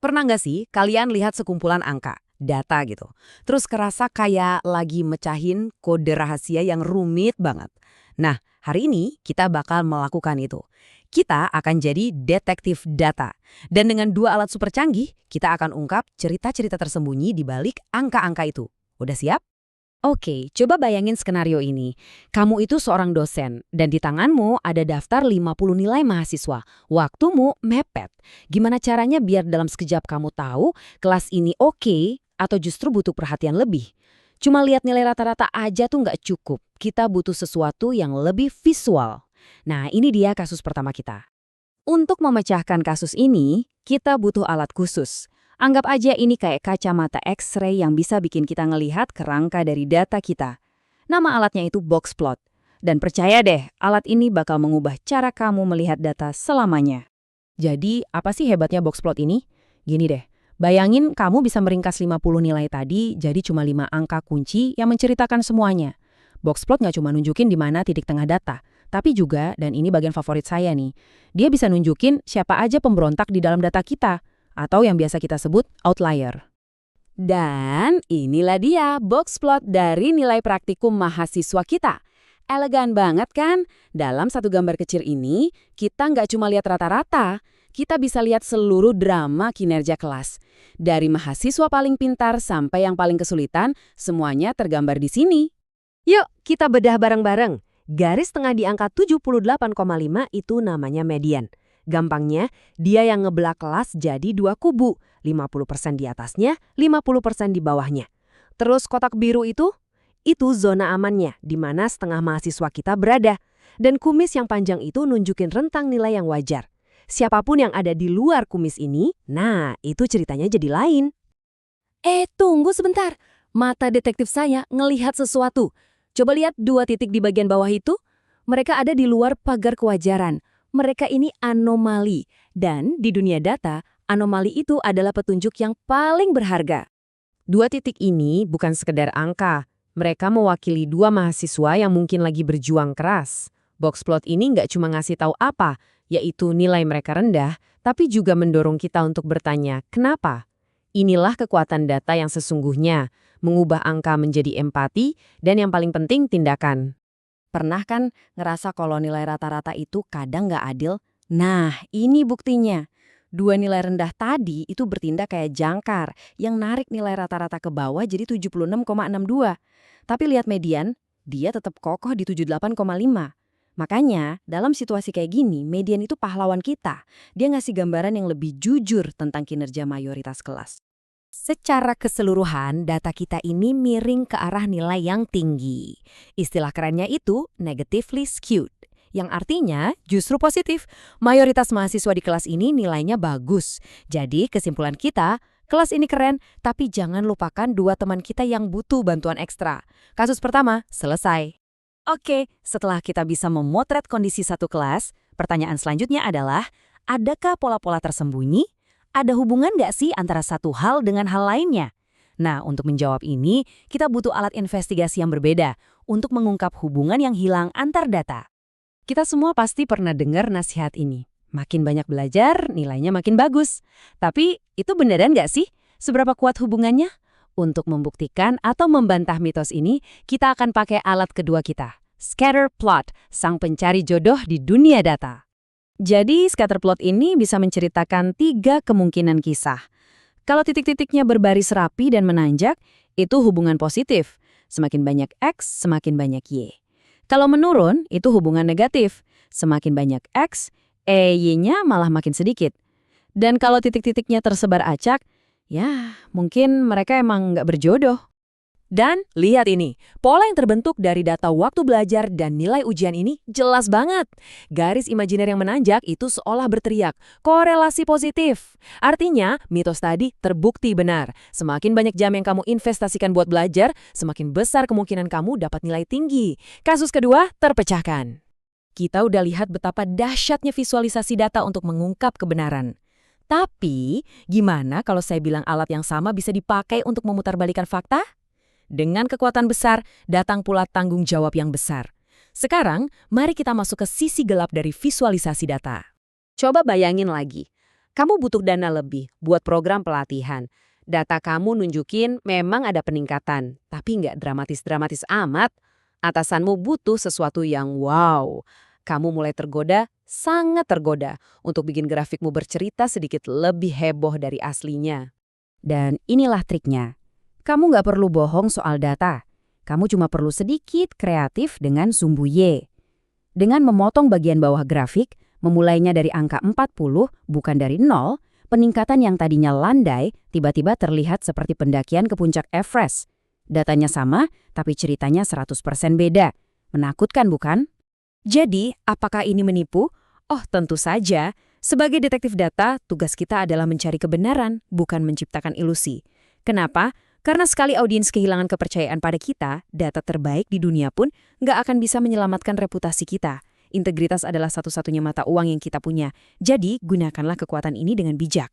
Pernah nggak sih kalian lihat sekumpulan angka, data gitu, terus kerasa kayak lagi mecahin kode rahasia yang rumit banget? Nah, hari ini kita bakal melakukan itu. Kita akan jadi detektif data. Dan dengan dua alat super canggih, kita akan ungkap cerita-cerita tersembunyi di balik angka-angka itu. Udah siap? Oke, coba bayangin skenario ini. Kamu itu seorang dosen, dan di tanganmu ada daftar 50 nilai mahasiswa. Waktumu mepet. Gimana caranya biar dalam sekejap kamu tahu kelas ini oke atau justru butuh perhatian lebih? Cuma lihat nilai rata-rata aja tuh nggak cukup. Kita butuh sesuatu yang lebih visual. Nah, ini dia kasus pertama kita. Untuk memecahkan kasus ini, kita butuh alat khusus. Anggap aja ini kayak kacamata X-ray yang bisa bikin kita ngelihat kerangka dari data kita. Nama alatnya itu boxplot. Dan percaya deh, alat ini bakal mengubah cara kamu melihat data selamanya. Jadi, apa sih hebatnya boxplot ini? Gini deh, bayangin kamu bisa meringkas 50 nilai tadi jadi cuma 5 angka kunci yang menceritakan semuanya. Boxplot nggak cuma nunjukin di mana titik tengah data, tapi juga, dan ini bagian favorit saya nih, dia bisa nunjukin siapa aja pemberontak di dalam data kita, atau yang biasa kita sebut outlier. Dan inilah dia boxplot dari nilai praktikum mahasiswa kita. Elegan banget kan? Dalam satu gambar kecil ini, kita nggak cuma lihat rata-rata, kita bisa lihat seluruh drama kinerja kelas. Dari mahasiswa paling pintar sampai yang paling kesulitan, semuanya tergambar di sini. Yuk, kita bedah bareng-bareng. Garis tengah di angka 78,5 itu namanya median. Gampangnya, dia yang ngebelah kelas jadi dua kubu, 50% di atasnya, 50% di bawahnya. Terus kotak biru itu zona amannya, di mana setengah mahasiswa kita berada. Dan kumis yang panjang itu nunjukin rentang nilai yang wajar. Siapapun yang ada di luar kumis ini, nah itu ceritanya jadi lain. Tunggu sebentar. Mata detektif saya ngelihat sesuatu. Coba lihat 2 titik di bagian bawah itu. Mereka ada di luar pagar kewajaran. Mereka ini anomali. Dan di dunia data, anomali itu adalah petunjuk yang paling berharga. 2 titik ini bukan sekedar angka. Mereka mewakili 2 mahasiswa yang mungkin lagi berjuang keras. Boxplot ini nggak cuma ngasih tahu apa, yaitu nilai mereka rendah, tapi juga mendorong kita untuk bertanya, kenapa? Inilah kekuatan data yang sesungguhnya, mengubah angka menjadi empati, dan yang paling penting tindakan. Pernah kan ngerasa kalau nilai rata-rata itu kadang nggak adil? Nah, ini buktinya. 2 nilai rendah tadi itu bertindak kayak jangkar yang narik nilai rata-rata ke bawah jadi 76,62. Tapi lihat median, dia tetap kokoh di 78,5. Makanya, dalam situasi kayak gini, median itu pahlawan kita. Dia ngasih gambaran yang lebih jujur tentang kinerja mayoritas kelas. Secara keseluruhan, data kita ini miring ke arah nilai yang tinggi. Istilah kerennya itu negatively skewed, yang artinya justru positif. Mayoritas mahasiswa di kelas ini nilainya bagus. Jadi kesimpulan kita, kelas ini keren, tapi jangan lupakan 2 teman kita yang butuh bantuan ekstra. Kasus pertama, selesai. Oke, setelah kita bisa memotret kondisi satu kelas, pertanyaan selanjutnya adalah, adakah pola-pola tersembunyi? Ada hubungan nggak sih antara satu hal dengan hal lainnya? Nah, untuk menjawab ini, kita butuh alat investigasi yang berbeda untuk mengungkap hubungan yang hilang antar data. Kita semua pasti pernah dengar nasihat ini. Makin banyak belajar, nilainya makin bagus. Tapi, itu beneran nggak sih? Seberapa kuat hubungannya? Untuk membuktikan atau membantah mitos ini, kita akan pakai alat kedua kita, Scatterplot, sang pencari jodoh di dunia data. Jadi, scatterplot ini bisa menceritakan 3 kemungkinan kisah. Kalau titik-titiknya berbaris rapi dan menanjak, itu hubungan positif. Semakin banyak X, semakin banyak Y. Kalau menurun, itu hubungan negatif. Semakin banyak X, Y-nya malah makin sedikit. Dan kalau titik-titiknya tersebar acak, ya mungkin mereka emang nggak berjodoh. Dan lihat ini, pola yang terbentuk dari data waktu belajar dan nilai ujian ini jelas banget. Garis imajiner yang menanjak itu seolah berteriak, korelasi positif. Artinya, mitos tadi terbukti benar. Semakin banyak jam yang kamu investasikan buat belajar, semakin besar kemungkinan kamu dapat nilai tinggi. Kasus kedua, terpecahkan. Kita udah lihat betapa dahsyatnya visualisasi data untuk mengungkap kebenaran. Tapi, gimana kalau saya bilang alat yang sama bisa dipakai untuk memutarbalikkan fakta? Dengan kekuatan besar, datang pula tanggung jawab yang besar. Sekarang, mari kita masuk ke sisi gelap dari visualisasi data. Coba bayangin lagi, Kamu butuh dana lebih buat program pelatihan. Data kamu nunjukin memang ada peningkatan, tapi nggak dramatis-dramatis amat. Atasanmu butuh sesuatu yang wow. Kamu mulai tergoda, sangat tergoda, untuk bikin grafikmu bercerita sedikit lebih heboh dari aslinya. Dan inilah triknya. Kamu nggak perlu bohong soal data. Kamu cuma perlu sedikit kreatif dengan sumbu Y. Dengan memotong bagian bawah grafik, memulainya dari angka 40 bukan dari 0, peningkatan yang tadinya landai tiba-tiba terlihat seperti pendakian ke puncak Everest. Datanya sama, tapi ceritanya 100% beda. Menakutkan bukan? Jadi, apakah ini menipu? Oh, tentu saja. Sebagai detektif data, tugas kita adalah mencari kebenaran, bukan menciptakan ilusi. Kenapa? Karena sekali audiens kehilangan kepercayaan pada kita, data terbaik di dunia pun nggak akan bisa menyelamatkan reputasi kita. Integritas adalah satu-satunya mata uang yang kita punya. Jadi, gunakanlah kekuatan ini dengan bijak.